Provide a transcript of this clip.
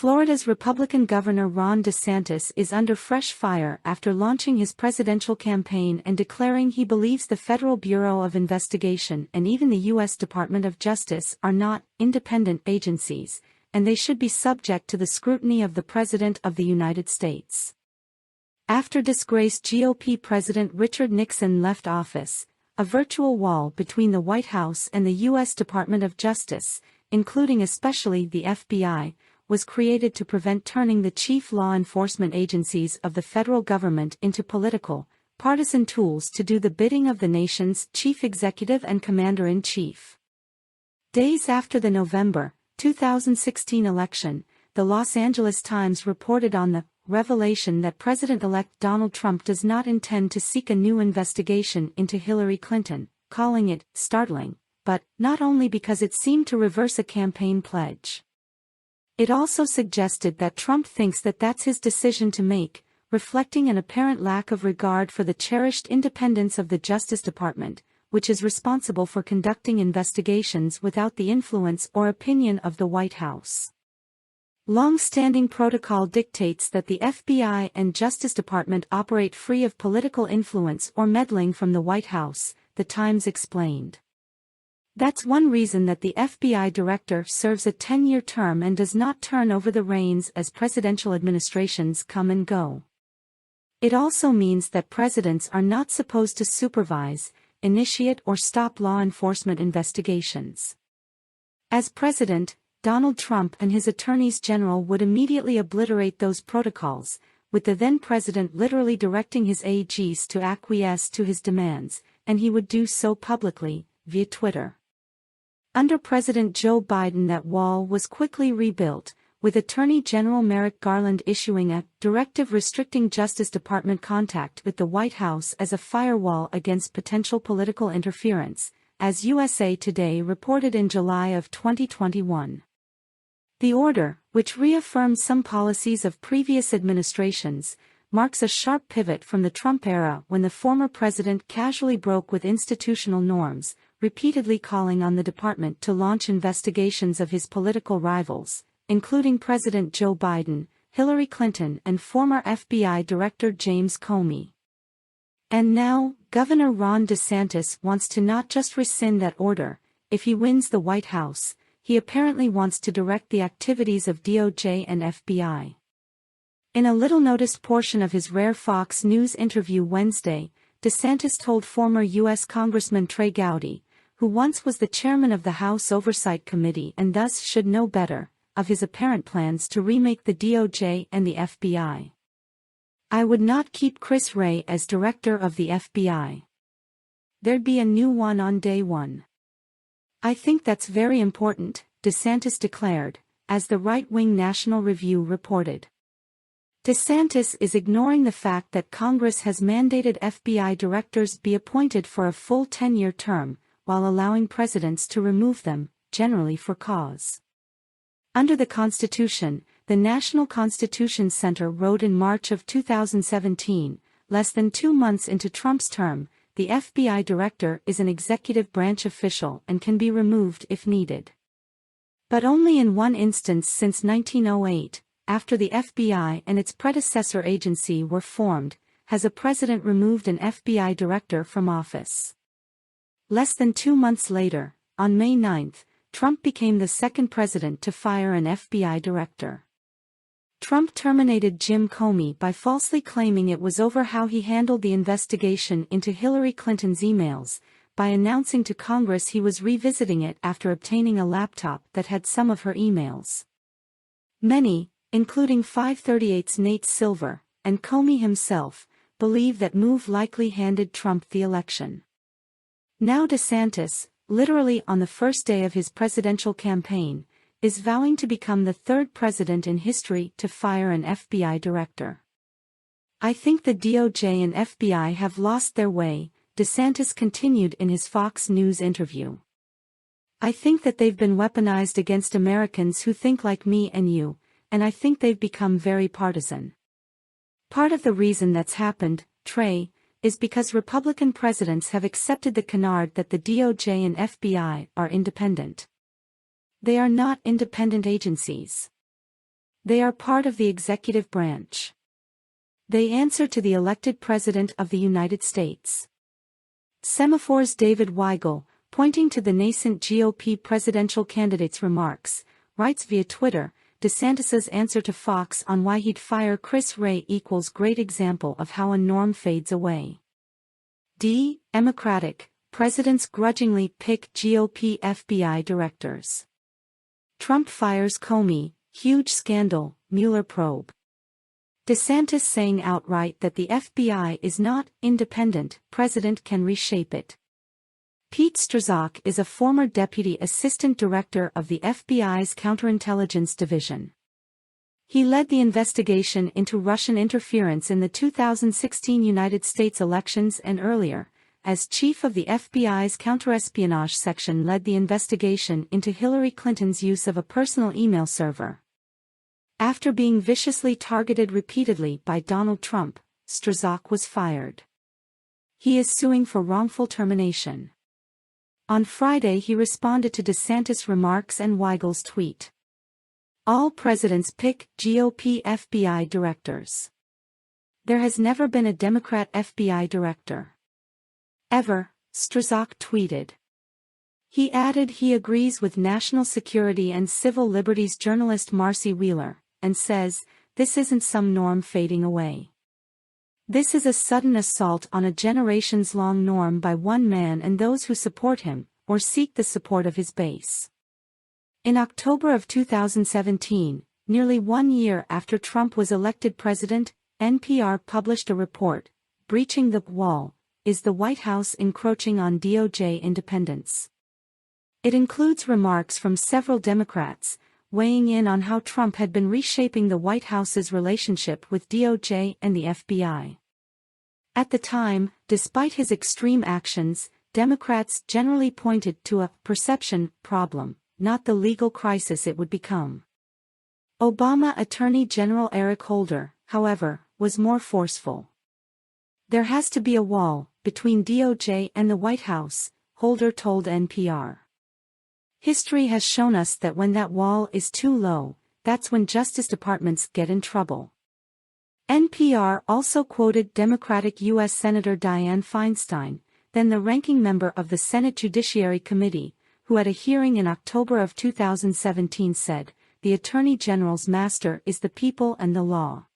Florida's Republican Governor Ron DeSantis is under fresh fire after launching his presidential campaign and declaring he believes the Federal Bureau of Investigation and even the U.S. Department of Justice are not independent agencies, and they should be subject to the scrutiny of the President of the United States. After disgraced GOP President Richard Nixon left office, a virtual wall between the White House and the U.S. Department of Justice, including especially the FBI, was created to prevent turning the chief law enforcement agencies of the federal government into political, partisan tools to do the bidding of the nation's chief executive and commander-in-chief. Days after the November 2016 election, the Los Angeles Times reported on the revelation that President-elect Donald Trump does not intend to seek a new investigation into Hillary Clinton, calling it startling, but not only because it seemed to reverse a campaign pledge. It also suggested that Trump thinks that that's his decision to make, reflecting an apparent lack of regard for the cherished independence of the Justice Department, which is responsible for conducting investigations without the influence or opinion of the White House. Long-standing protocol dictates that the FBI and Justice Department operate free of political influence or meddling from the White House, the Times explained. That's one reason that the FBI director serves a 10-year term and does not turn over the reins as presidential administrations come and go. It also means that presidents are not supposed to supervise, initiate or stop law enforcement investigations. As president, Donald Trump and his attorneys general would immediately obliterate those protocols, with the then-president literally directing his AGs to acquiesce to his demands, and he would do so publicly, via Twitter. Under President Joe Biden, that wall was quickly rebuilt, with Attorney General Merrick Garland issuing a directive restricting Justice Department contact with the White House as a firewall against potential political interference, as USA Today reported in July of 2021. The order, which reaffirms some policies of previous administrations, marks a sharp pivot from the Trump era when the former president casually broke with institutional norms, repeatedly calling on the department to launch investigations of his political rivals, including President Joe Biden, Hillary Clinton and former FBI Director James Comey. And now, Governor Ron DeSantis wants to not just rescind that order. If he wins the White House, he apparently wants to direct the activities of DOJ and FBI. In a little-noticed portion of his rare Fox News interview Wednesday, DeSantis told former U.S. Congressman Trey Gowdy, who once was the chairman of the House Oversight Committee and thus should know better, of his apparent plans to remake the DOJ and the FBI. "I would not keep Chris Wray as director of the FBI. There'd be a new one on day one. I think that's very important," DeSantis declared, as the right-wing National Review reported. DeSantis is ignoring the fact that Congress has mandated FBI directors be appointed for a full 10-year term, while allowing presidents to remove them, generally for cause. Under the Constitution, the National Constitution Center wrote in March of 2017, less than 2 months into Trump's term, the FBI director is an executive branch official and can be removed if needed. But only in one instance since 1908, after the FBI and its predecessor agency were formed, has a president removed an FBI director from office. Less than 2 months later, on May 9, Trump became the second president to fire an FBI director. Trump terminated Jim Comey by falsely claiming it was over how he handled the investigation into Hillary Clinton's emails, by announcing to Congress he was revisiting it after obtaining a laptop that had some of her emails. Many, including 538's Nate Silver, and Comey himself, believe that move likely handed Trump the election. Now DeSantis, literally on the first day of his presidential campaign, is vowing to become the third president in history to fire an FBI director. "I think the DOJ and FBI have lost their way," DeSantis continued in his Fox News interview. "I think that they've been weaponized against Americans who think like me and you, and I think they've become very partisan. Part of the reason that's happened, Trey, is because Republican presidents have accepted the canard that the DOJ and FBI are independent. They are not independent agencies. They are part of the executive branch. They answer to the elected President of the United States. Semaphores David Weigel, pointing to the nascent GOP presidential candidate's remarks, writes via Twitter, DeSantis's answer to Fox on why he'd fire Chris Wray equals great example of how a norm fades away. Democratic, presidents grudgingly pick GOP FBI directors. Trump fires Comey, huge scandal, Mueller probe. DeSantis saying outright that the FBI is not independent, president can reshape it. Pete Strzok is a former deputy assistant director of the FBI's counterintelligence division. He led the investigation into Russian interference in the 2016 United States elections and earlier, as chief of the FBI's counterespionage section, led the investigation into Hillary Clinton's use of a personal email server. After being viciously targeted repeatedly by Donald Trump, Strzok was fired. He is suing for wrongful termination. On Friday he responded to DeSantis' remarks and Weigel's tweet. All presidents pick GOP FBI directors. There has never been a Democrat FBI director. Ever, Strzok tweeted. He added he agrees with national security and civil liberties journalist Marcy Wheeler, and says, this isn't some norm fading away. This is a sudden assault on a generations-long norm by one man and those who support him, or seek the support of his base. In October of 2017, nearly 1 year after Trump was elected president, NPR published a report, Breaching the Wall, Is the White House Encroaching on DOJ Independence? It includes remarks from several Democrats, weighing in on how Trump had been reshaping the White House's relationship with DOJ and the FBI. At the time, despite his extreme actions, Democrats generally pointed to a perception problem, not the legal crisis it would become. Obama Attorney General Eric Holder, however, was more forceful. There has to be a wall between DOJ and the White House, Holder told NPR. History has shown us that when that wall is too low, that's when Justice Departments get in trouble. NPR also quoted Democratic U.S. Senator Dianne Feinstein, then the ranking member of the Senate Judiciary Committee, who at a hearing in October of 2017 said, "The Attorney General's master is the people and the law."